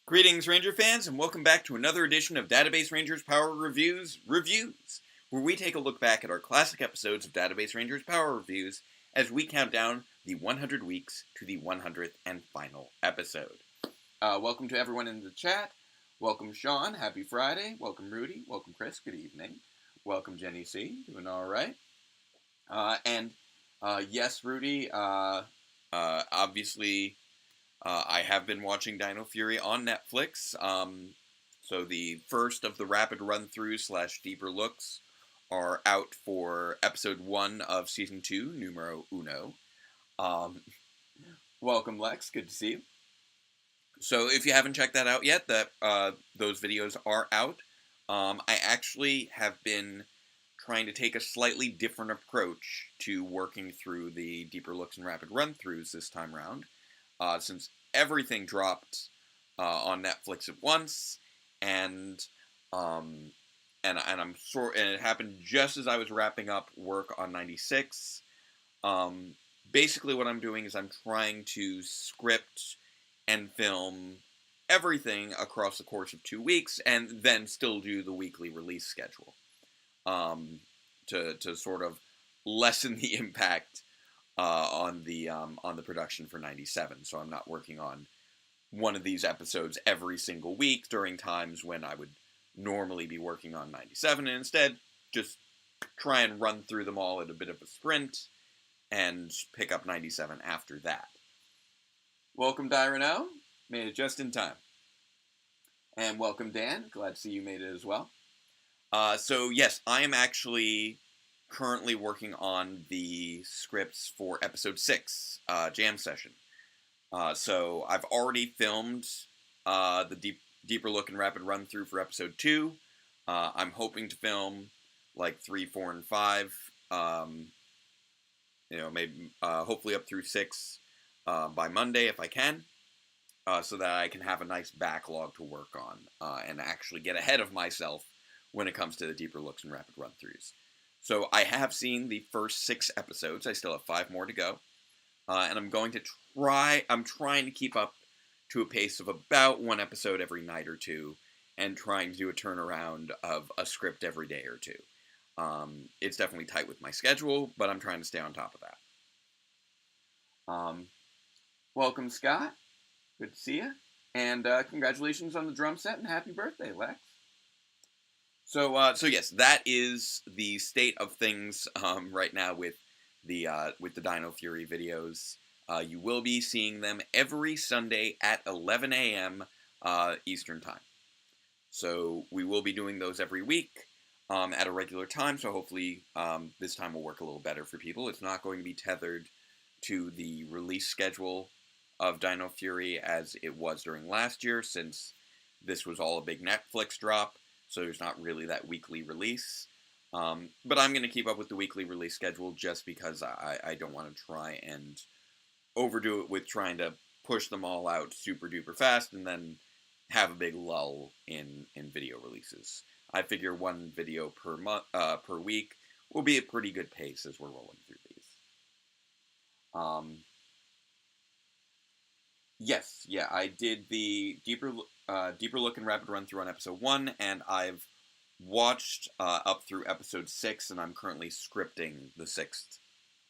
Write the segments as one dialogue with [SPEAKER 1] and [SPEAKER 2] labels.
[SPEAKER 1] Greetings, Ranger fans, and welcome back to another edition of Database Rangers Power Reviews, where we take a look back at our classic episodes of Database Rangers Power Reviews as we count down the 100 weeks to the 100th and final episode. Welcome to everyone in the chat. Welcome, Sean. Happy Friday. Welcome, Rudy. Welcome, Chris. Good evening. Welcome, Jenny C. Doing all right. Yes, Rudy, obviously... I have been watching Dino Fury on Netflix, so the first of the rapid run-throughs / deeper looks are out for episode 1 of season 2, numero uno. Welcome, Lex, good to see you. So if you haven't checked that out yet, those videos are out. I actually have been trying to take a slightly different approach to working through the deeper looks and rapid run-throughs this time around. Since everything dropped on Netflix at once, and it happened just as I was wrapping up work on 96. Basically, what I'm doing is I'm trying to script and film everything across the course of 2 weeks, and then still do the weekly release schedule to sort of lessen the impact on the production for 97, so I'm not working on one of these episodes every single week during times when I would normally be working on 97, and instead just try and run through them all at a bit of a sprint and pick up 97 after that. Welcome, Dyrano. Made it just in time. And welcome, Dan. Glad to see you made it as well. So yes, I am actually currently working on the scripts for episode 6, Jam Session. So I've already filmed the deeper look and rapid run through for episode 2. I'm hoping to film like 3, 4, and 5. Maybe hopefully up through 6 by Monday if I can, so that I can have a nice backlog to work on and actually get ahead of myself when it comes to the deeper looks and rapid run throughs. So I have seen the first 6 episodes. I still have 5 more to go. And I'm trying to keep up to a pace of about 1 episode every night or 2, and trying to do a turnaround of a script every day or 2. It's definitely tight with my schedule, but I'm trying to stay on top of that. Welcome, Scott. Good to see you. And congratulations on the drum set, and happy birthday, Lex. So yes, that is the state of things right now with the Dino Fury videos. You will be seeing them every Sunday at 11 a.m. Eastern Time. So we will be doing those every week at a regular time, so hopefully this time will work a little better for people. It's not going to be tethered to the release schedule of Dino Fury as it was during last year, since this was all a big Netflix drop. So there's not really that weekly release. But I'm going to keep up with the weekly release schedule just because I don't want to try and overdo it with trying to push them all out super duper fast and then have a big lull in video releases. I figure 1 video per week will be a pretty good pace as we're rolling through these. Yes, yeah, I did the deeper look and rapid run through on episode 1, and I've watched up through episode 6, and I'm currently scripting the 6th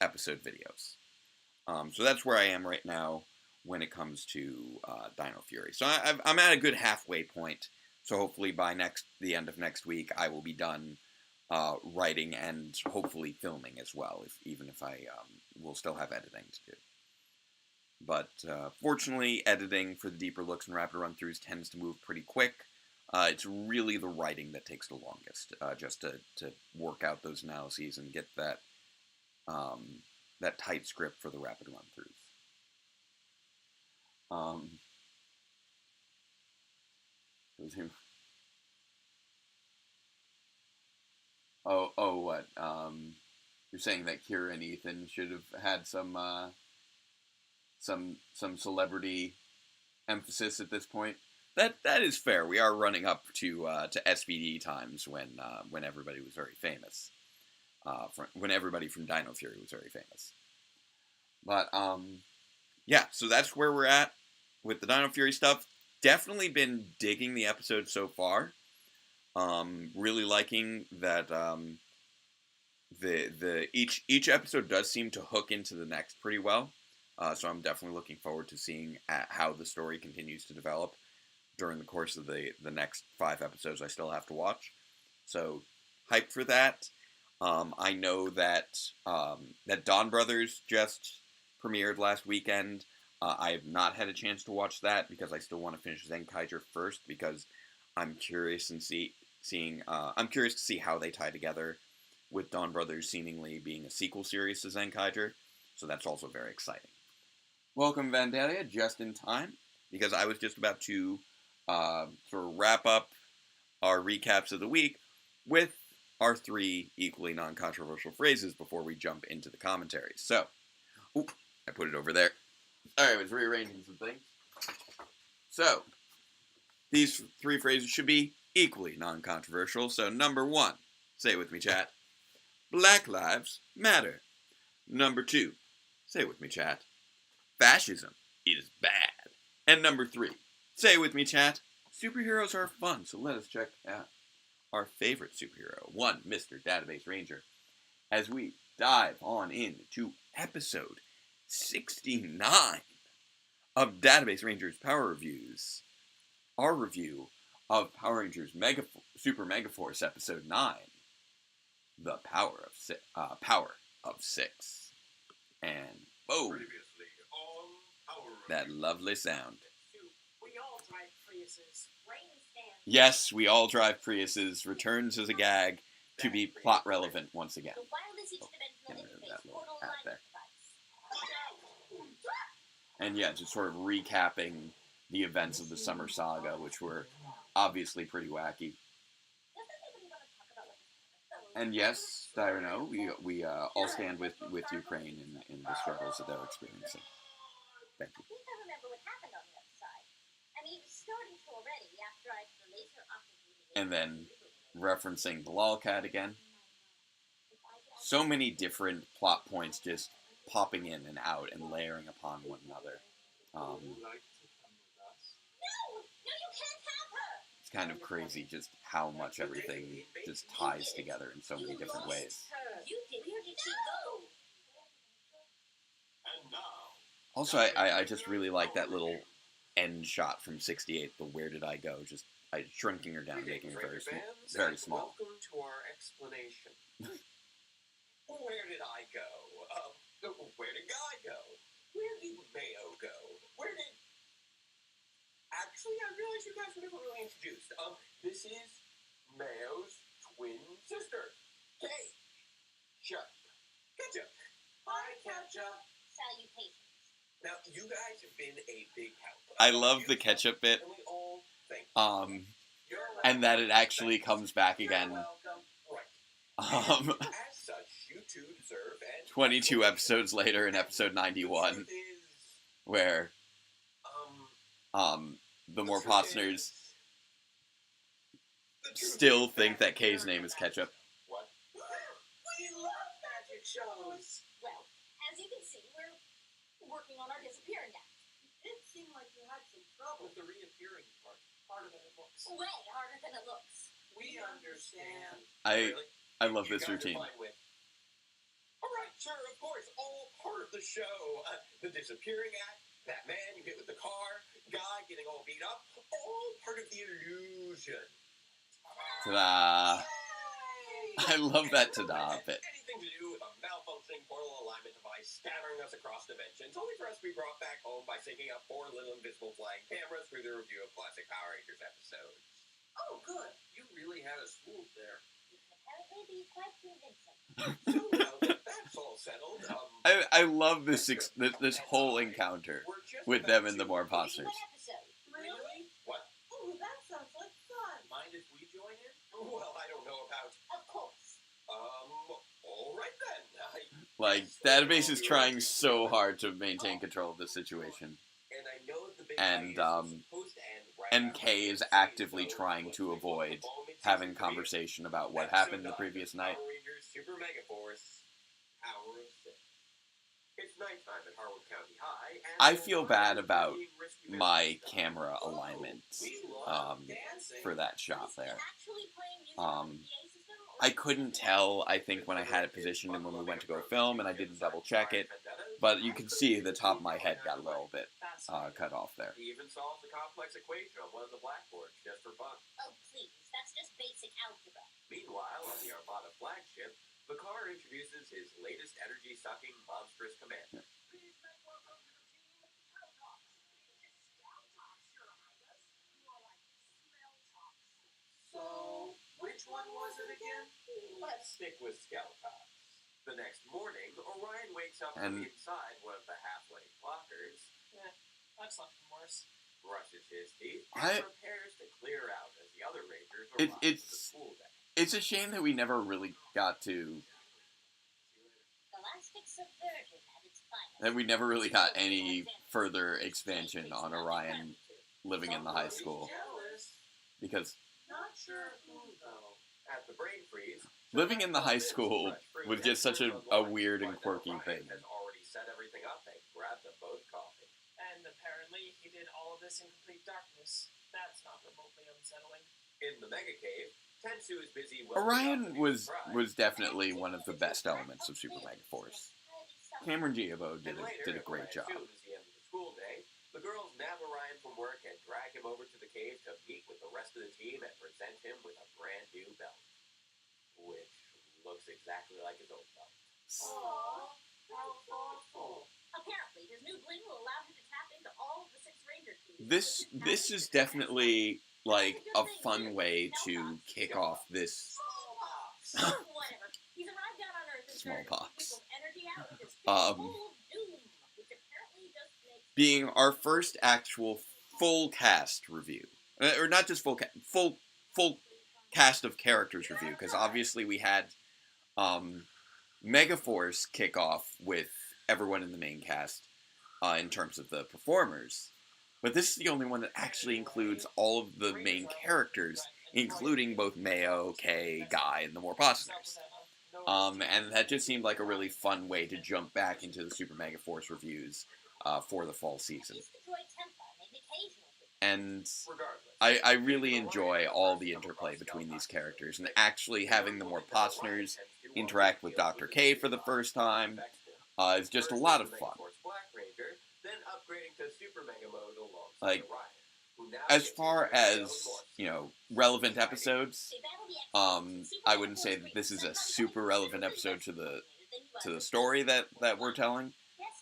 [SPEAKER 1] episode videos. So that's where I am right now when it comes to Dino Fury. So I'm at a good halfway point. So hopefully by the end of next week, I will be done writing and hopefully filming as well, even if I will still have editing to do. But fortunately, editing for the deeper looks and rapid run-throughs tends to move pretty quick. It's really the writing that takes the longest, just to work out those analyses and get that tight script for the rapid run-throughs. What? You're saying that Kira and Ethan should have had some celebrity emphasis at this point. That is fair. We are running up to SVD times when everybody was very famous. When everybody from Dino Fury was very famous. But yeah, so that's where we're at with the Dino Fury stuff. definitely been digging the episode so far. Really liking that each episode does seem to hook into the next pretty well. So I'm definitely looking forward to seeing how the story continues to develop during the course of the next 5 episodes I still have to watch. So hyped for that. I know that that Dawn Brothers just premiered last weekend. I have not had a chance to watch that because I still want to finish Zenkaiger first because I'm curious and I'm curious to see how they tie together with Dawn Brothers seemingly being a sequel series to Zenkaiger. So that's also very exciting. Welcome, Vandalia, just in time because I was just about to sort of wrap up our recaps of the week with our 3 equally non-controversial phrases before we jump into the commentaries. So, I put it over there. Alright, I was rearranging some things. So, these 3 phrases should be equally non-controversial. So, number 1, say it with me, chat. Black lives matter. Number 2, say it with me, chat. Fascism is bad. And number 3, say it with me, chat. Superheroes are fun, so let us check out our favorite superhero, one Mr. Database Ranger, as we dive on into episode 69 of Database Ranger's Power Reviews. Our review of Power Rangers Super Megaforce episode 9, The Power of Six. And whoa, that lovely sound. Yes, we all drive Priuses returns as a gag to be plot relevant once again. That little app there. And yeah, just sort of recapping the events of the Summer Saga, which were obviously pretty wacky. And yes, Dyrano, we all stand with Ukraine in the struggles that they're experiencing. Thank you. And then referencing the lolcat again. So many different plot points just popping in and out and layering upon one another. It's kind of crazy just how much everything just ties together in so many different ways. Also, I just really like that little end shot from 68, the Where Did I Go? Just shrinking her down, making her very small. Very small.
[SPEAKER 2] Welcome to our explanation. Where did I go? Where did Guy go? Where did Mayo go? Actually, I realize you guys were never really introduced. This is Mayo's twin sister, Ketchup. Hi, Ketchup.
[SPEAKER 3] Salutations.
[SPEAKER 2] Now, you guys have been a big help.
[SPEAKER 1] I love the ketchup bit. And that it actually comes back again.
[SPEAKER 2] As such, you two deserve
[SPEAKER 1] 22 episodes later in episode 91, where the more Pottsners still think that Kay's name is Ketchup.
[SPEAKER 2] What? We love magic shows.
[SPEAKER 3] Well, as you can see, we're working on our disappearing act.
[SPEAKER 2] It seemed like you had some trouble with the reappearing part. Harder than it looks.
[SPEAKER 3] Way harder than it looks.
[SPEAKER 2] We understand.
[SPEAKER 1] I love this routine.
[SPEAKER 2] Alright, sure, of course. All part of the show. The disappearing act, that man you hit with the car, Guy getting all beat up. All part of the illusion.
[SPEAKER 1] Ta-da. I love that ta-da bit.
[SPEAKER 2] Anything to do with a malfunctioning portal alignment device scattering us across dimensions, only for us to be brought back home by syncing up 4 little invisible flying cameras through the review of classic Power Rangers episodes.
[SPEAKER 4] Oh, good. You really had us fooled there.
[SPEAKER 3] Apparently be quite convincing.
[SPEAKER 2] So, well, that's all settled.
[SPEAKER 1] I love this whole encounter with them and the more Pottsners.
[SPEAKER 2] Really? What?
[SPEAKER 4] Oh, that sounds like fun.
[SPEAKER 2] Mind if we join in? Well, I don't know about...
[SPEAKER 3] Of course.
[SPEAKER 2] Alright then.
[SPEAKER 1] Like, Database is trying so hard to maintain control of the situation.
[SPEAKER 2] And I know the big
[SPEAKER 1] And,
[SPEAKER 2] fight is supposed to end right
[SPEAKER 1] and
[SPEAKER 2] after
[SPEAKER 1] Kay is
[SPEAKER 2] the
[SPEAKER 1] actively
[SPEAKER 2] episode,
[SPEAKER 1] trying
[SPEAKER 2] but
[SPEAKER 1] to
[SPEAKER 2] we
[SPEAKER 1] avoid
[SPEAKER 2] put the ball in
[SPEAKER 1] having
[SPEAKER 2] season 3,
[SPEAKER 1] conversation about what
[SPEAKER 2] episode
[SPEAKER 1] happened the
[SPEAKER 2] 9,
[SPEAKER 1] previous night.
[SPEAKER 2] Power Rangers Super Megaforce, Power of 6. It's nighttime at Harwood County High, and
[SPEAKER 1] I feel bad
[SPEAKER 2] Orion
[SPEAKER 1] about
[SPEAKER 2] being rescued
[SPEAKER 1] my
[SPEAKER 2] by
[SPEAKER 1] camera
[SPEAKER 2] Oh,
[SPEAKER 1] alignment
[SPEAKER 2] we love
[SPEAKER 1] um,
[SPEAKER 2] dancing.
[SPEAKER 1] for that shot there.
[SPEAKER 3] Actually playing music on the
[SPEAKER 1] Um,
[SPEAKER 3] PA system?
[SPEAKER 1] I couldn't tell, I think, when I had it positioned and when we went to go film, and I didn't double check it, but you can see the top of my head got a little bit cut off there.
[SPEAKER 2] He even solves a complex equation on one of the blackboards just for fun.
[SPEAKER 3] Oh, please. That's just basic algebra.
[SPEAKER 2] Meanwhile, on the Armada flagship, the car introduces his latest energy-sucking monstrous commander.
[SPEAKER 3] Please make welcome to the team, Helltox. Helltox, Your Highness. More like smell tox.
[SPEAKER 2] So, which one was it again? Let's stick with Skeltox. The next morning, Orion wakes up from inside one of the halfway clockers.
[SPEAKER 4] I've slept worse.
[SPEAKER 2] Brushes his teeth and prepares to clear out as the other Rangers arrive to the school day.
[SPEAKER 1] It's a shame that we never really got to...
[SPEAKER 3] Galactic subversion at its finest.
[SPEAKER 1] That we never really got any further expansion on Orion living in the high school. Because
[SPEAKER 2] Not sure who, though. At the brain freeze,
[SPEAKER 1] living in the high school was just such a weird and quirky thing.
[SPEAKER 2] Has already set everything up and grabbed them both coffee.
[SPEAKER 4] And apparently he did all of this in complete darkness. That's not remotely unsettling.
[SPEAKER 2] In the Mega Cave, Tensu is busy.
[SPEAKER 1] Orion was definitely one of the best elements of Super Megaforce. Cameron Giabo did a great job.
[SPEAKER 2] As soon as the end of the school day, the girls nab Orion from work and drag him over to the cave to meet with the rest of the team and present him with a brand new belt, which looks exactly like his old belt.
[SPEAKER 3] Aww, how thoughtful. Apparently, his new bling will allow him to tap into all of the 6 Ranger keys.
[SPEAKER 1] This is definitely like a fun way to kick off this
[SPEAKER 3] Whatever. He's arrived down on Earth and
[SPEAKER 1] smallpox.
[SPEAKER 3] energy out with his full of doom, which apparently just makes
[SPEAKER 1] Being our first actual full cast review, or not just full cast of characters review, because obviously we had Megaforce kick off with everyone in the main cast in terms of the performers, but this is the only one that actually includes all of the main characters, including both Mayo, Kay, Guy, and the more Posners. And that just seemed like a really fun way to jump back into the Super Megaforce reviews for the fall season. And I really enjoy all the interplay between these characters, and actually having the more Posners interact with Dr. K for the first time is just a lot of fun. Like, as far as, relevant episodes, I wouldn't say that this is a super relevant episode to the story that we're telling,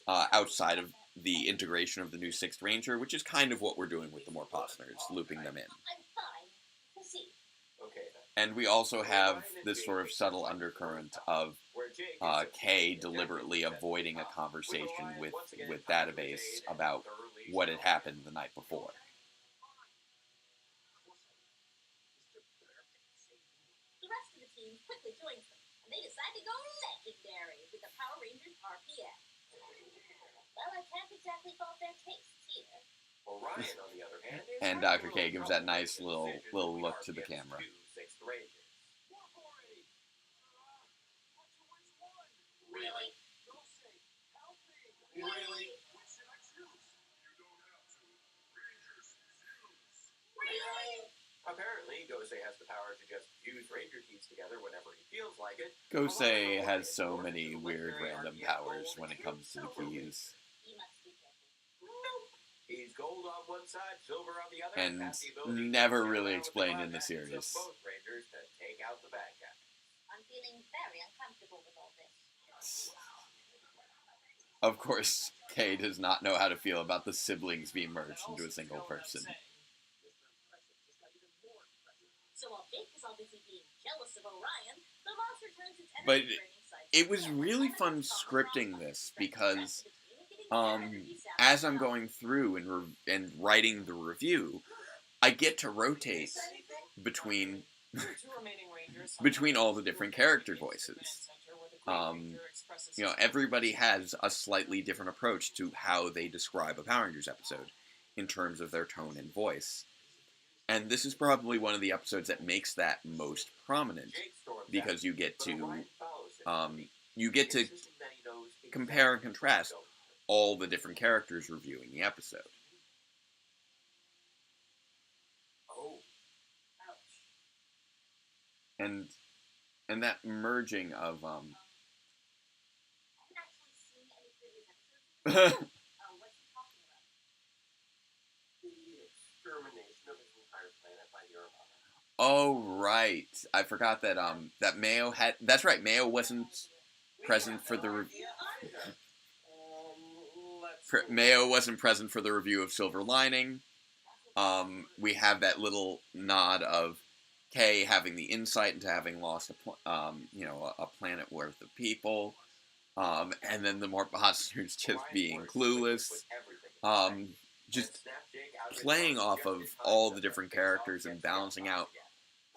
[SPEAKER 1] outside of the integration of the new 6th Ranger, which is kind of what we're doing with the more Posners, looping them in. And we also have this sort of subtle undercurrent of Kay deliberately avoiding a conversation with Database about what had happened the night before.
[SPEAKER 3] The rest of the team quickly joins them, and they decide to go legendary with the Power Rangers RPM. Well, I can't exactly fault their tastes either.
[SPEAKER 2] Orion, on the other hand,
[SPEAKER 1] And Dr. K gives that nice little look to the camera.
[SPEAKER 2] Really? Really? Apparently, Gose has the power to just use Ranger keys together whenever he feels like it.
[SPEAKER 1] Gose has so many weird random powers when it comes to the keys.
[SPEAKER 2] He's gold on one side, silver on the other,
[SPEAKER 1] And never really explained in the series.
[SPEAKER 2] Both Rangers to take out the bad guy.
[SPEAKER 3] I'm feeling very uncomfortable with all this.
[SPEAKER 1] Of course, Kay does not know how to feel about the siblings being merged into a single person.
[SPEAKER 3] So while Jake is all busy being jealous of Orion, the monster turns its
[SPEAKER 1] But
[SPEAKER 3] energy draining sights.
[SPEAKER 1] it was really fun scripting this because, as I'm going through and writing the review, I get to rotate between all the different character voices. Everybody has a slightly different approach to how they describe a Power Rangers episode in terms of their tone and voice. And this is probably one of the episodes that makes that most prominent, because you get to compare and contrast all the different characters reviewing the episode.
[SPEAKER 2] Oh,
[SPEAKER 1] And that merging of
[SPEAKER 3] I haven't actually seen any previous episodes. What's he talking about?
[SPEAKER 2] the extermination of his entire planet by your mother.
[SPEAKER 1] Oh right, I forgot that that Mayo had. That's right, Mayo wasn't present for the Mayo wasn't present for the review of Silver Lining. We have that little nod of Kay having the insight into having lost a planet worth of people, and then the more monsters just being clueless, just playing off of all the different characters and balancing out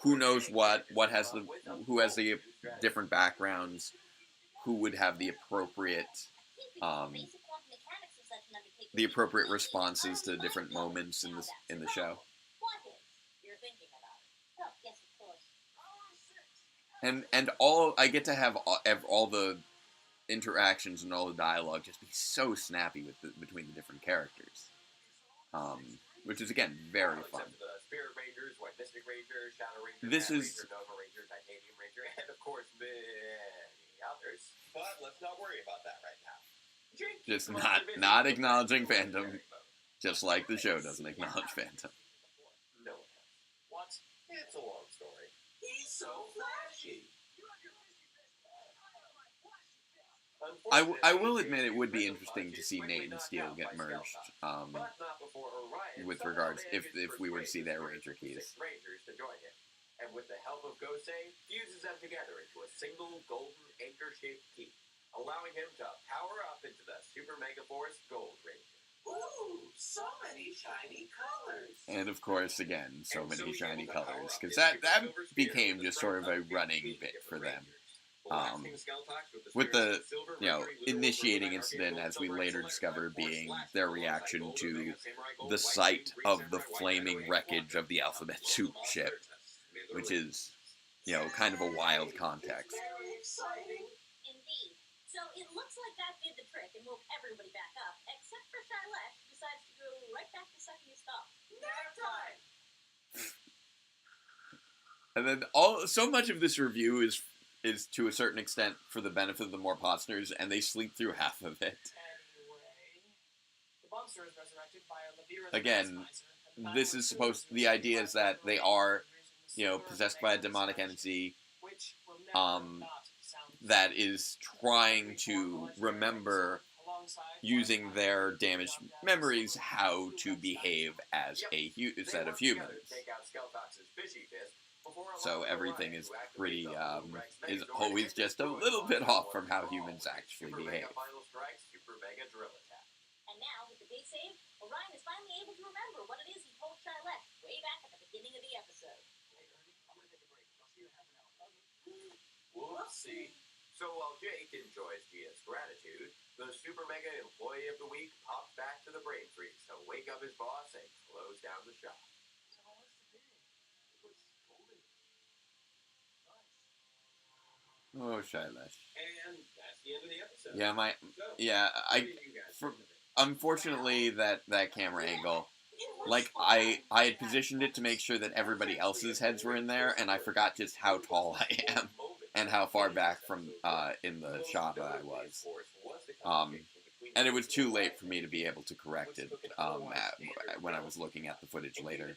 [SPEAKER 1] who knows who has the different backgrounds, who would have the appropriate responses to different moments in the show. And all I get to have all the interactions and all the dialogue just be so snappy between the different characters, which is again very fun.
[SPEAKER 2] Spirit Rangers, White Mystic Ranger, Shadow Ranger,
[SPEAKER 1] This is
[SPEAKER 2] Ranger, Nova Ranger, Titanium Ranger, and of course many others. But let's not worry about that right now.
[SPEAKER 1] just not acknowledging fandom, just like the show doesn't acknowledge fandom.
[SPEAKER 2] No one has. What? It's a long story. He's so flashy.
[SPEAKER 1] I will admit it would be interesting to see Nate and Steel get merged, with regards if we were to see their Ranger keys.
[SPEAKER 2] Rangers to join him, and with the help of Gosei, fuses them together into a single golden anchor-shaped key, allowing him to power up into the Super Megaforce Gold Ranger. Ooh, so many shiny colors!
[SPEAKER 1] And of course, again, so many shiny colors, because that became just sort of a running bit for them. With the initiating incident, as we later discovered, being their reaction to the sight of the flaming wreckage of the Alphabet Soup ship, which is, kind of a wild context.
[SPEAKER 3] Indeed. So it looks like that did the trick and woke everybody back up, except for Charlotte, who decides to go right back to sucking his thumb.
[SPEAKER 2] Nap time!
[SPEAKER 1] And then so much of this review is to a certain extent for the benefit of the more Potsners, and they sleep through half of it. Again, this is the idea is that they are, possessed by a demonic entity, that is trying to remember, using their damaged memories, how to behave as a set of humans. So everything is pretty, is always just a little bit off from how humans actually behave.
[SPEAKER 3] And now, with the big save, Orion is finally able to remember what it is he told Charlotte way back at the beginning of the episode.
[SPEAKER 2] Whoopsie. So while Jake enjoys Gia's gratitude, the Super Mega Employee of the Week pops back to the brain freeze to wake up his boss and close down the shop.
[SPEAKER 1] Oh, Shailesh.
[SPEAKER 2] And that's the end of the episode.
[SPEAKER 1] Unfortunately, that camera angle, I had positioned it to make sure that everybody else's heads were in there, and I forgot just how tall I am, and how far back from, in the shot that I was. And it was too late for me to be able to correct it, when I was looking at the footage later.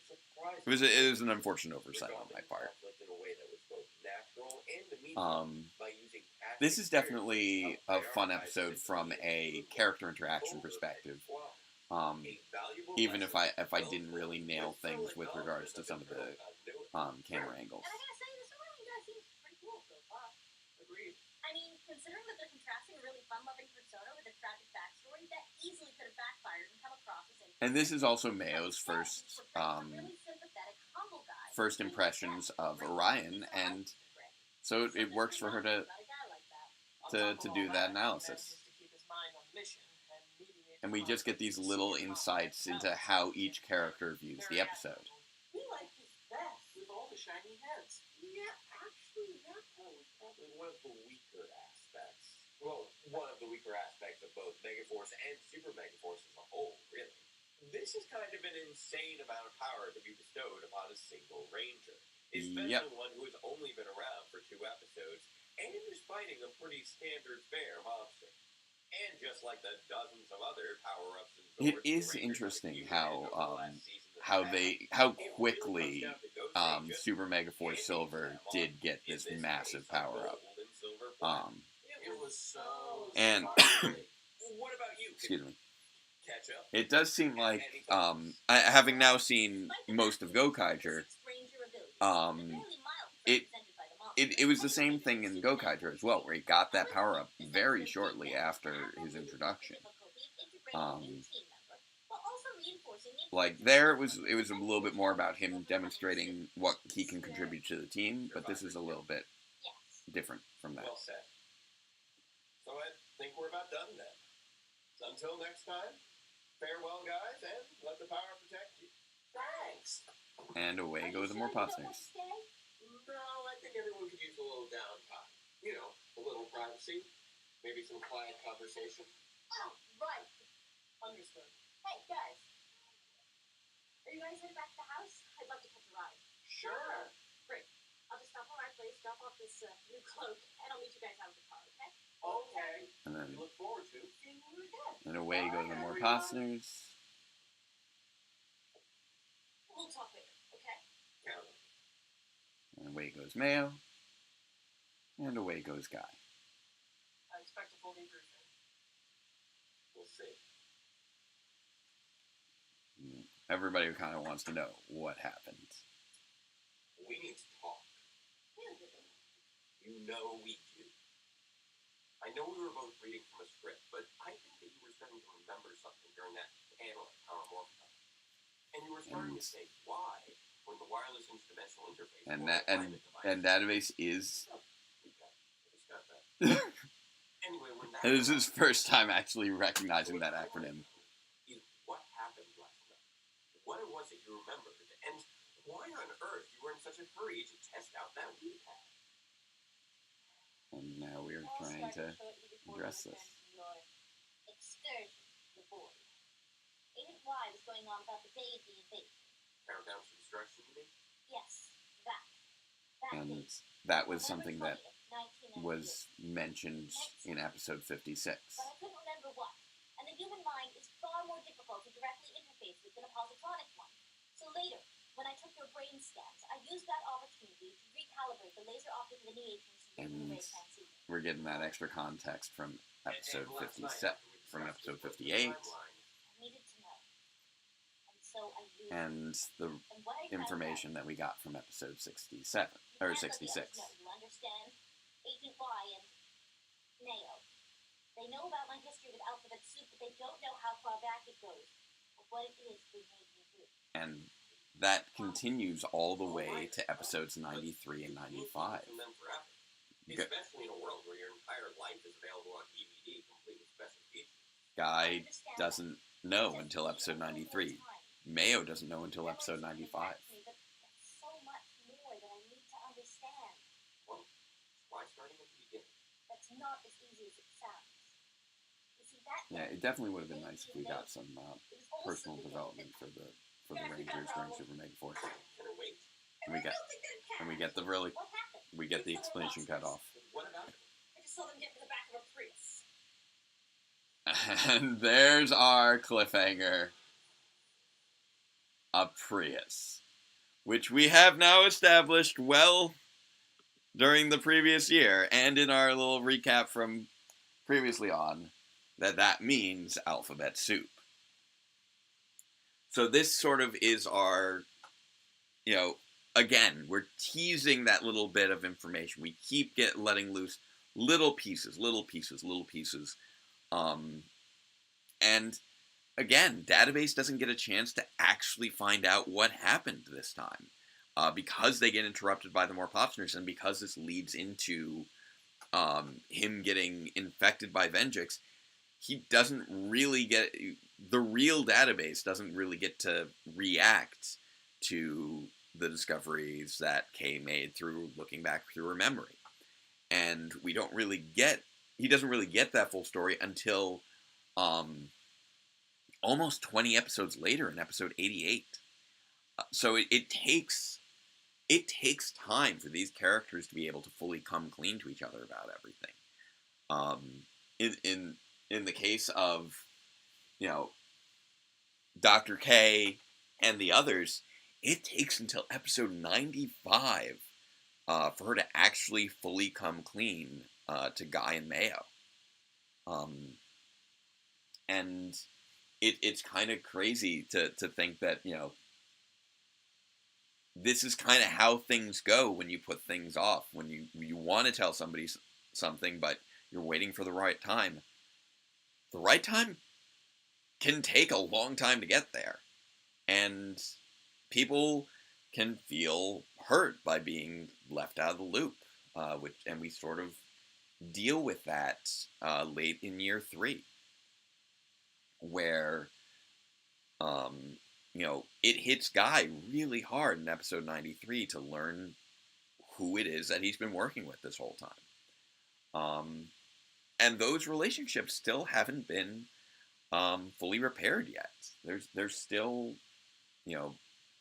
[SPEAKER 1] It was an unfortunate oversight on my part. This is definitely a fun episode from a character interaction perspective. Even if I didn't really nail things with regards to some of the camera angles.
[SPEAKER 3] And I gotta say, this really does seem pretty cool so far.
[SPEAKER 2] Agreed.
[SPEAKER 3] I mean, considering that they're contrasting a really fun-loving persona with a tragic backstory, that easily could have backfired and come across as
[SPEAKER 1] And this is also Mayo's first
[SPEAKER 3] really sympathetic, humble guy.
[SPEAKER 1] first impressions of Orion, and so it works for her to do that analysis. And we just get these little insights into how each character views the episode.
[SPEAKER 2] We like this best with all the shiny heads. Yeah, actually, that was probably one of the weaker aspects. Well, one of the weaker aspects of both Megaforce and Super Megaforce as a whole, really. This is kind of an insane amount of power to be bestowed upon a single Ranger, especially one who has only been around for 2 episodes and is fighting a pretty standard fare monster. And just like the dozens of other power-ups and
[SPEAKER 1] It is interesting how quickly Super Megaforce Silver did get this massive power up.
[SPEAKER 2] It was so
[SPEAKER 1] And
[SPEAKER 2] what about you?
[SPEAKER 1] excuse me.
[SPEAKER 2] Catch up?
[SPEAKER 1] It does seem like having now seen most of Gokaiger, it was the same thing in Gokaiger as well, where he got that power up very shortly after his introduction. Like there, it was a little bit more about him demonstrating what he can contribute to the team, but this is a little bit different from that.
[SPEAKER 2] Well said. So I think we're about done then. So until next time, farewell, guys, and let the power protect you. Thanks.
[SPEAKER 1] And away go the more posters.
[SPEAKER 2] No, I think everyone could use a little downtime. You know, a little privacy, maybe some quiet conversation.
[SPEAKER 3] Oh, right.
[SPEAKER 4] Understood.
[SPEAKER 3] Hey, guys. Are you guys headed back to the house? I'd love to catch a ride.
[SPEAKER 2] Sure.
[SPEAKER 3] Great. I'll just stop at my place, drop off this new cloak, and I'll meet you guys out of the car, okay?
[SPEAKER 2] Okay.
[SPEAKER 1] And then
[SPEAKER 2] We look forward to
[SPEAKER 3] Seeing you again.
[SPEAKER 1] and away go the more posters.
[SPEAKER 3] We'll talk later, okay?
[SPEAKER 2] count it.
[SPEAKER 1] And away goes Mayo. And away goes Guy.
[SPEAKER 4] I expect a full debriefing.
[SPEAKER 2] We'll see.
[SPEAKER 1] Everybody kind of wants to know what happened.
[SPEAKER 2] We need to talk. You know we do. I know we were both reading from a script, but I think that you were starting to remember something during that panel at Power Morphin. And you were starting to say why when the wireless interdimensional interface
[SPEAKER 1] And database is.
[SPEAKER 2] We discussed that. Anyway, when that
[SPEAKER 1] This is his first time actually recognizing that acronym.
[SPEAKER 2] is what happened last night. What it was that you remembered, and why on earth you were in such a hurry to test out that weed pad.
[SPEAKER 1] And now we're trying to address this.
[SPEAKER 3] Excursion, the boy. Agent Y was going on about the day of the invasion.
[SPEAKER 2] Countdown to destruction, you mean?
[SPEAKER 3] Yes, that. That
[SPEAKER 1] And
[SPEAKER 3] date.
[SPEAKER 1] that was
[SPEAKER 3] November
[SPEAKER 1] something that
[SPEAKER 3] 20th, 1998.
[SPEAKER 1] was mentioned in episode 56.
[SPEAKER 3] But I couldn't remember what. And the human mind is far more difficult to directly interface with than a positronic one. So later, when I took your brain scans, I used that opportunity to recalibrate the laser optic lineations using the ray transceiver.
[SPEAKER 1] We're getting that extra context from episode 57, from episode 58,
[SPEAKER 3] I needed to know. And so I used
[SPEAKER 1] and the
[SPEAKER 3] and what I found
[SPEAKER 1] information that we got from episode 67, or 66.
[SPEAKER 3] No, you understand? Agent Y and Neo. They know about my history with Alphabet Soup, but they don't know how far back it goes, or what it is we made me do.
[SPEAKER 1] And that continues all the way to episodes 93 and 95.
[SPEAKER 2] From them forever.
[SPEAKER 1] Good.
[SPEAKER 2] Especially in a world where your entire life is available on DVD, complete with special features.
[SPEAKER 1] Guy doesn't know until episode 93. Mayo doesn't know until episode 95.
[SPEAKER 3] But there's so much more that I need to understand.
[SPEAKER 2] Well, why starting at the beginning?
[SPEAKER 3] That's not as easy as it sounds. You see, that
[SPEAKER 1] Yeah, it definitely would have been nice if we got some
[SPEAKER 3] it was also
[SPEAKER 1] personal
[SPEAKER 3] the day
[SPEAKER 1] development for the Rangers during Super Megaforce.
[SPEAKER 2] Can I wait?
[SPEAKER 1] And we get the really
[SPEAKER 3] What happened?
[SPEAKER 1] we get the explanation cut off.
[SPEAKER 2] What about it?
[SPEAKER 3] I just saw them get in the back of a Prius.
[SPEAKER 1] And there's our cliffhanger. A Prius. Which we have now established well during the previous year, and in our little recap from previously on, that means Alphabet Soup. So this sort of is our, again, we're teasing that little bit of information. We keep letting loose little pieces. And again, Database doesn't get a chance to actually find out what happened this time. Because they get interrupted by the more Popsners, and because this leads into him getting infected by Venjix, he doesn't really get... The real Database doesn't really get to react to the discoveries that Kay made through looking back through her memory. And we don't really get he doesn't really get that full story until almost 20 episodes later in episode 88. So it takes time for these characters to be able to fully come clean to each other about everything. In the case of, you know, Dr. K and the others, it takes until episode 95 for her to actually fully come clean to Guy and Mayo. And it's kind of crazy to think that, you know, this is kind of how things go when you put things off. When you want to tell somebody something, but you're waiting for the right time. The right time can take a long time to get there. And people can feel hurt by being left out of the loop. And we sort of deal with that late in year 3. Where, you know, it hits Guy really hard in episode 93 to learn who it is that he's been working with this whole time. And those relationships still haven't been fully repaired yet. There's still, you know,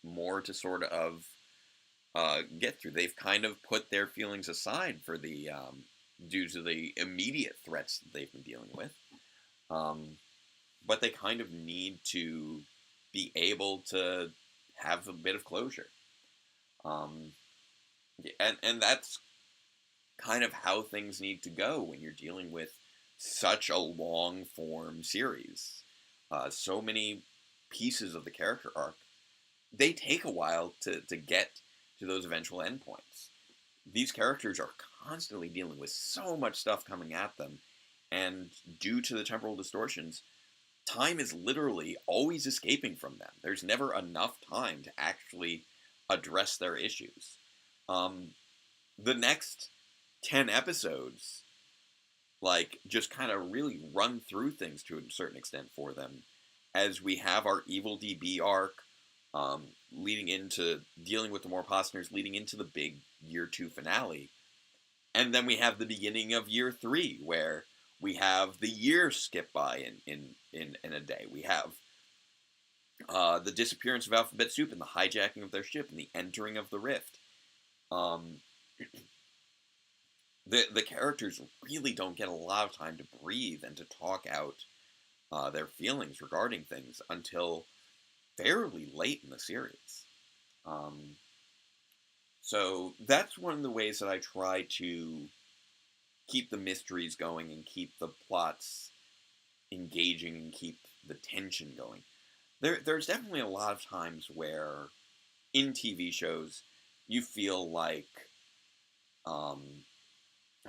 [SPEAKER 1] more to sort of get through. They've kind of put their feelings aside for the due to the immediate threats that they've been dealing with. But they kind of need to be able to have a bit of closure. And that's kind of how things need to go when you're dealing with such a long-form series. So many pieces of the character arc, they take a while to get to those eventual endpoints. These characters are constantly dealing with so much stuff coming at them, and due to the temporal distortions, time is literally always escaping from them. There's never enough time to actually address their issues. The next 10 episodes, like, just kind of really run through things to a certain extent for them, as we have our Evil DB arc, leading into dealing with the Morposners, leading into the big year 2 finale. And then we have the beginning of year 3, where we have the year skip by in a day. We have the disappearance of Alphabet Soup and the hijacking of their ship and the entering of the Rift. The characters really don't get a lot of time to breathe and to talk out their feelings regarding things until fairly late in the series. So that's one of the ways that I try to keep the mysteries going and keep the plots engaging and keep the tension going. There's definitely a lot of times where in TV shows you feel like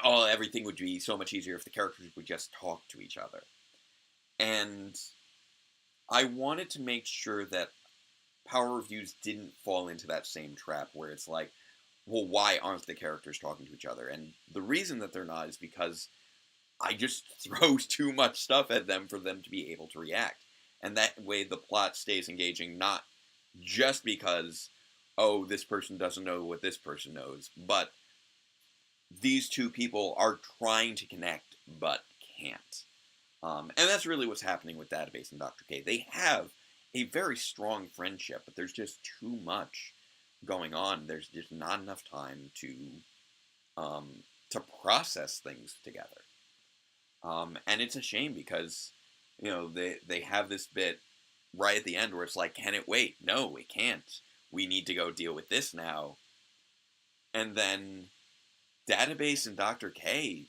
[SPEAKER 1] everything would be so much easier if the characters would just talk to each other. And I wanted to make sure that Power Reviews didn't fall into that same trap where it's like, well, why aren't the characters talking to each other? And the reason that they're not is because I just throw too much stuff at them for them to be able to react. And that way the plot stays engaging, not just because, oh, this person doesn't know what this person knows, but these two people are trying to connect, but can't. And that's really what's happening with Database and Dr. K. They have a very strong friendship, but there's just too much going on. There's just not enough time to process things together. And it's a shame because, you know, they have this bit right at the end where it's like, can it wait? No, it can't. We need to go deal with this now. And then Database and Dr. K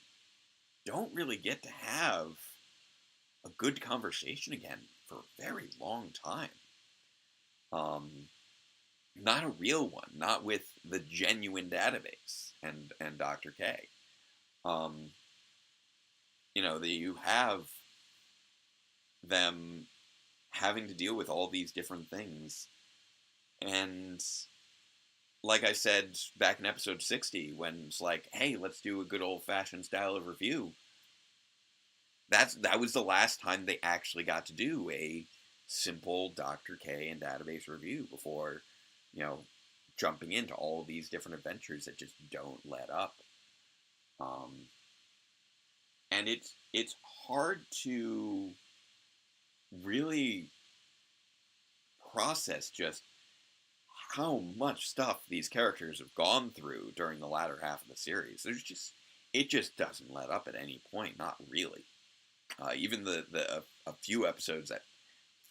[SPEAKER 1] don't really get to have a good conversation again for a very long time. Not a real one, not with the genuine Database and Dr. K. You know, you have them having to deal with all these different things. And like I said back in episode 60, when it's like, hey, let's do a good old-fashioned style of review, that was the last time they actually got to do a simple Dr. K and Database review before, you know, jumping into all these different adventures that just don't let up. and it's hard to really process just how much stuff these characters have gone through during the latter half of the series. It just doesn't let up at any point, not really. Even a few episodes that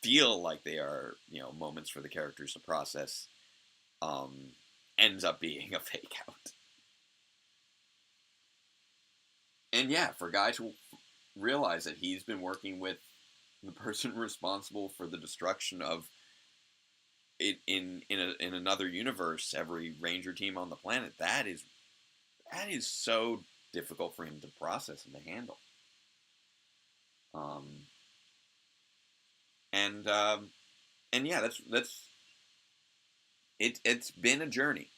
[SPEAKER 1] feel like they are, moments for the characters to process, ends up being a fake out. And yeah, for a guy to realize that he's been working with the person responsible for the destruction of it in another universe, every Ranger team on the planet, that is so difficult for him to process and to handle. And yeah, it's been a journey.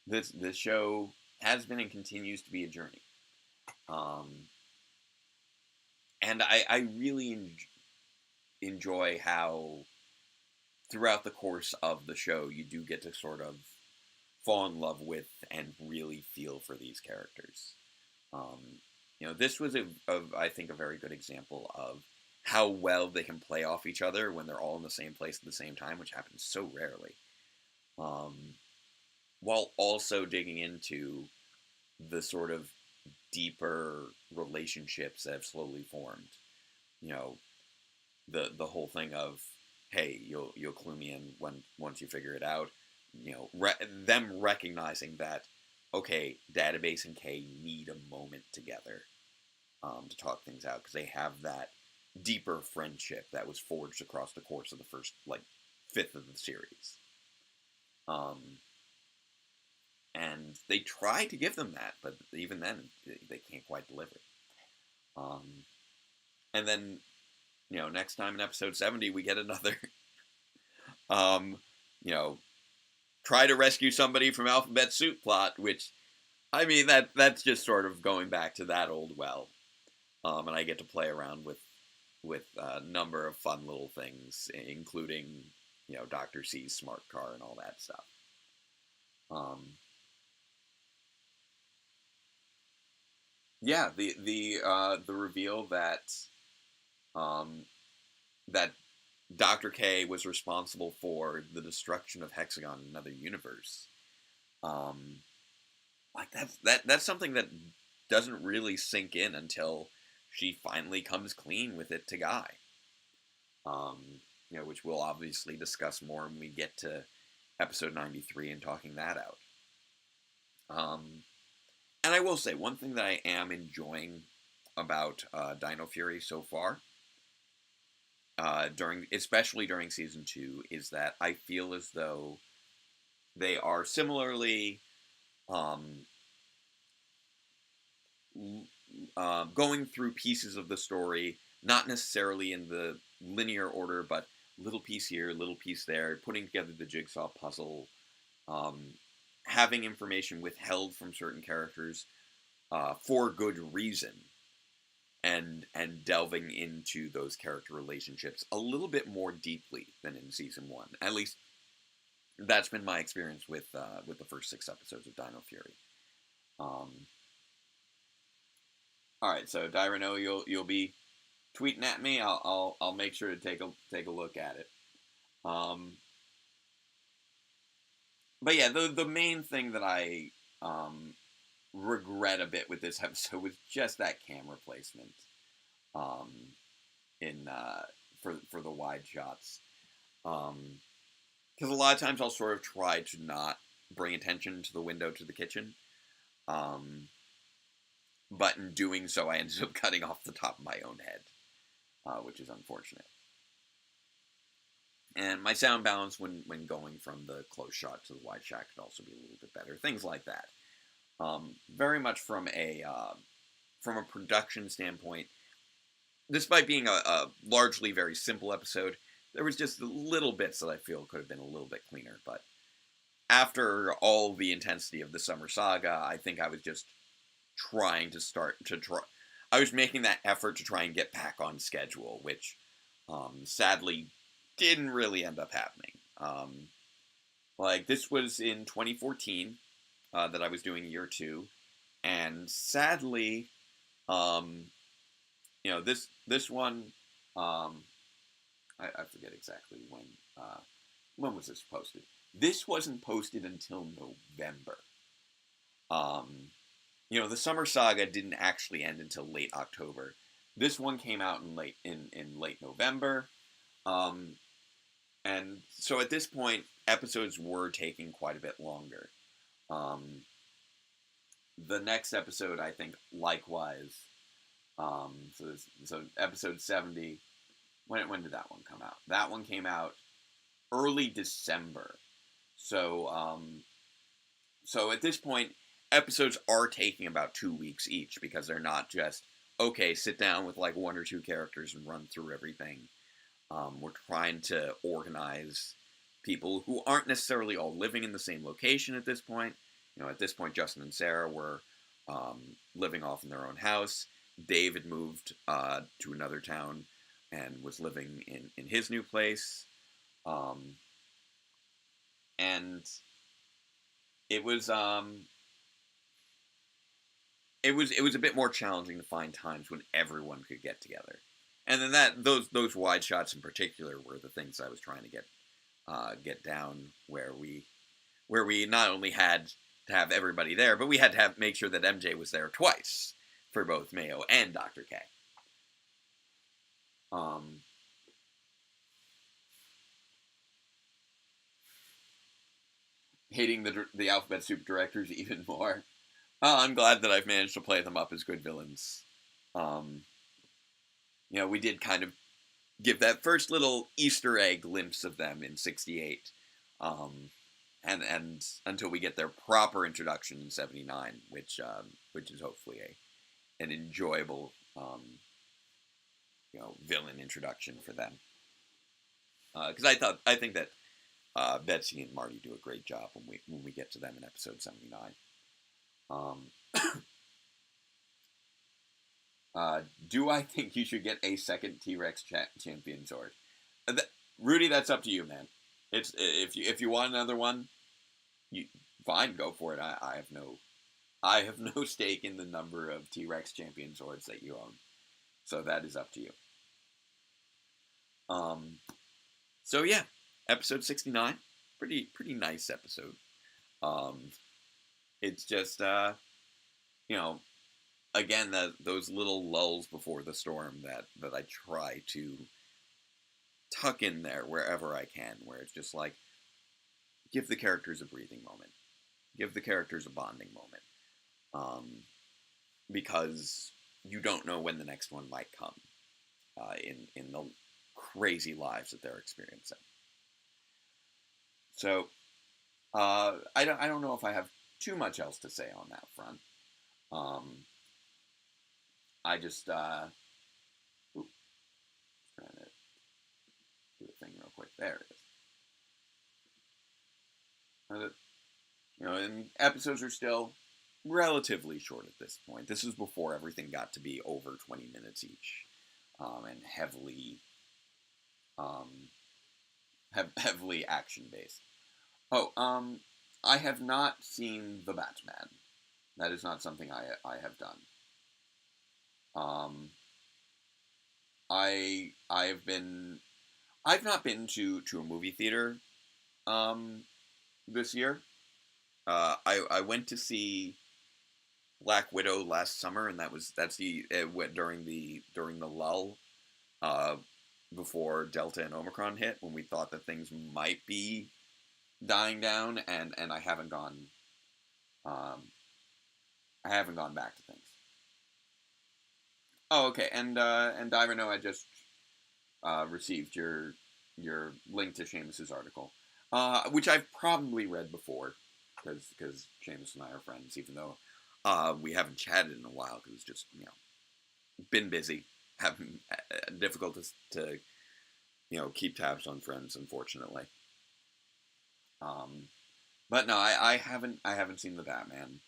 [SPEAKER 1] This show has been and continues to be a journey. And I really enjoy how throughout the course of the show you do get to sort of fall in love with and really feel for these characters. This was I think a very good example of how well they can play off each other when they're all in the same place at the same time, which happens so rarely. While also digging into the sort of deeper relationships that have slowly formed. The whole thing of, hey, you'll clue me in once you figure it out. Them recognizing that, okay, Database and K need a moment together to talk things out because they have that deeper friendship that was forged across the course of the first fifth of the series. And they try to give them that, but even then, they can't quite deliver. And then, next time in episode 70, we get another, try to rescue somebody from Alphabet Soup plot, which, I mean, that's just sort of going back to that old well. And I get to play around with a number of fun little things, including, Dr. C's smart car and all that stuff. Yeah, the reveal that that Dr. K was responsible for the destruction of Hexagon in another universe. That's something that doesn't really sink in until she finally comes clean with it to Guy. Which we'll obviously discuss more when we get to episode 93 and talking that out. And I will say, one thing that I am enjoying about Dino Fury so far, especially during season 2, is that I feel as though they are similarly going through pieces of the story, not necessarily in the linear order, but little piece here, little piece there, putting together the jigsaw puzzle, having information withheld from certain characters for good reason, and delving into those character relationships a little bit more deeply than in season 1. At least that's been my experience with the first 6 episodes of Dino Fury. All right, so Dyrano, you'll be tweeting at me. I'll make sure to take a look at it. But yeah, the main thing that I regret a bit with this episode was just that camera placement for the wide shots. Because a lot of times I'll sort of try to not bring attention to the window to the kitchen. But in doing so, I ended up cutting off the top of my own head, which is unfortunate. And my sound balance when going from the close shot to the wide shot could also be a little bit better. Things like that. Very much from a production standpoint, despite being a largely very simple episode, there was just little bits that I feel could have been a little bit cleaner. But after all the intensity of the summer saga, I think I was just trying to I was making that effort to try and get back on schedule, which sadly didn't really end up happening. This was in 2014 that I was doing year 2, and sadly This one, I forget exactly when was this posted. This wasn't posted until November. The Summer Saga didn't actually end until late October. This one came out in late November. And so at this point, episodes were taking quite a bit longer. The next episode, I think, likewise. So episode 70. When did that one come out? That one came out early December. So at this point, episodes are taking about 2 weeks each because they're not just, okay, sit down with like 1 or 2 characters and run through everything. We're trying to organize people who aren't necessarily all living in the same location at this point. At this point, Justin and Sarah were living off in their own house. Dave had moved to another town and was living in his new place. And it was a bit more challenging to find times when everyone could get together. And then those wide shots in particular were the things I was trying to get down, where we not only had to have everybody there, but we had to make sure that MJ was there twice for both Mayo and Dr. K. Hating the Alphabet Soup directors even more. I'm glad that I've managed to play them up as good villains. We did kind of give that first little Easter egg glimpse of them in '68, and until we get their proper introduction in '79, which is hopefully an enjoyable villain introduction for them. Because I think that Betsy and Marty do a great job when we get to them in episode 79. Do I think you should get a second T-Rex champion sword? Rudy, that's up to you, man. It's if you want another one, fine, go for it. I have no stake in the number of T-Rex champion swords that you own, so that is up to you. So yeah, episode 69, pretty nice episode. It's just again, those little lulls before the storm that I try to tuck in there wherever I can, where it's just like, give the characters a breathing moment. Give the characters a bonding moment. Because you don't know when the next one might come in the crazy lives that they're experiencing. So, I don't know if I have too much else to say on that front. I just, trying to do a thing real quick. There it is. And episodes are still relatively short at this point. This is before everything got to be over 20 minutes each, and heavily action-based. I have not seen The Batman. That is not something I have done. I've not been to a movie theater this year. I went to see Black Widow last summer, and during the lull before Delta and Omicron hit, when we thought that things might be dying down, and I haven't gone back to things. Oh, okay, and Divino, I just received your link to Seamus's article, which I've probably read before, because Seamus and I are friends, even though we haven't chatted in a while, because it's just, been busy, having difficult to keep tabs on friends, unfortunately. But no, I haven't seen The Batman.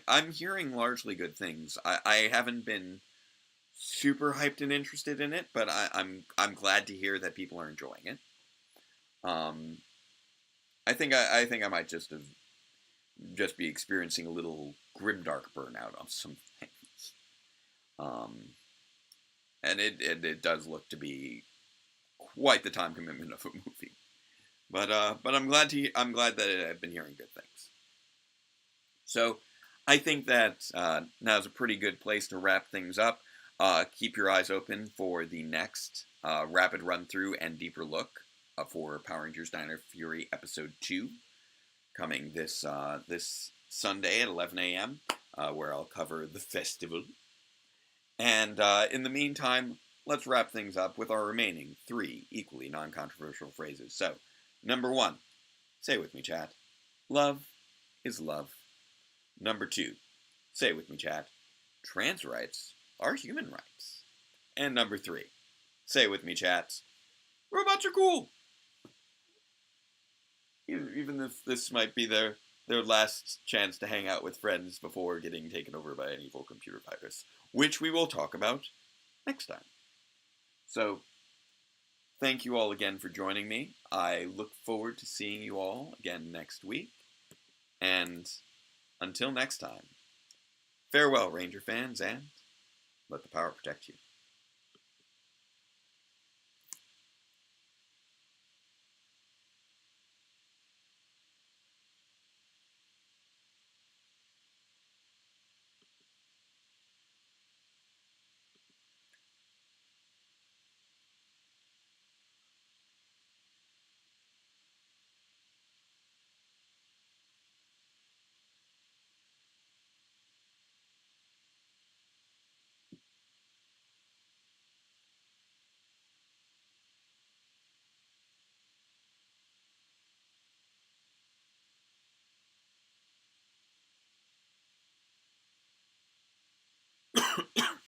[SPEAKER 1] I'm hearing largely good things. I haven't been super hyped and interested in it, but I'm glad to hear that people are enjoying it. I think I might just be experiencing a little grimdark burnout on some things. And it does look to be quite the time commitment of a movie. But I'm glad that I've been hearing good things. So I think that now's a pretty good place to wrap things up. Keep your eyes open for the next rapid run through and deeper look for Power Rangers Dino Fury Episode 2, coming this Sunday at 11 a.m., where I'll cover the festival. And in the meantime, let's wrap things up with our remaining 3 equally non-controversial phrases. So, number 1, say it with me, chat. Love is love. Number 2, say it with me, chat. Trans rights are human rights. And number 3, say it with me, chat. Robots are cool. Even if this might be their last chance to hang out with friends before getting taken over by an evil computer virus, which we will talk about next time. So, thank you all again for joining me. I look forward to seeing you all again next week. And until next time, farewell, Ranger fans, and let the power protect you.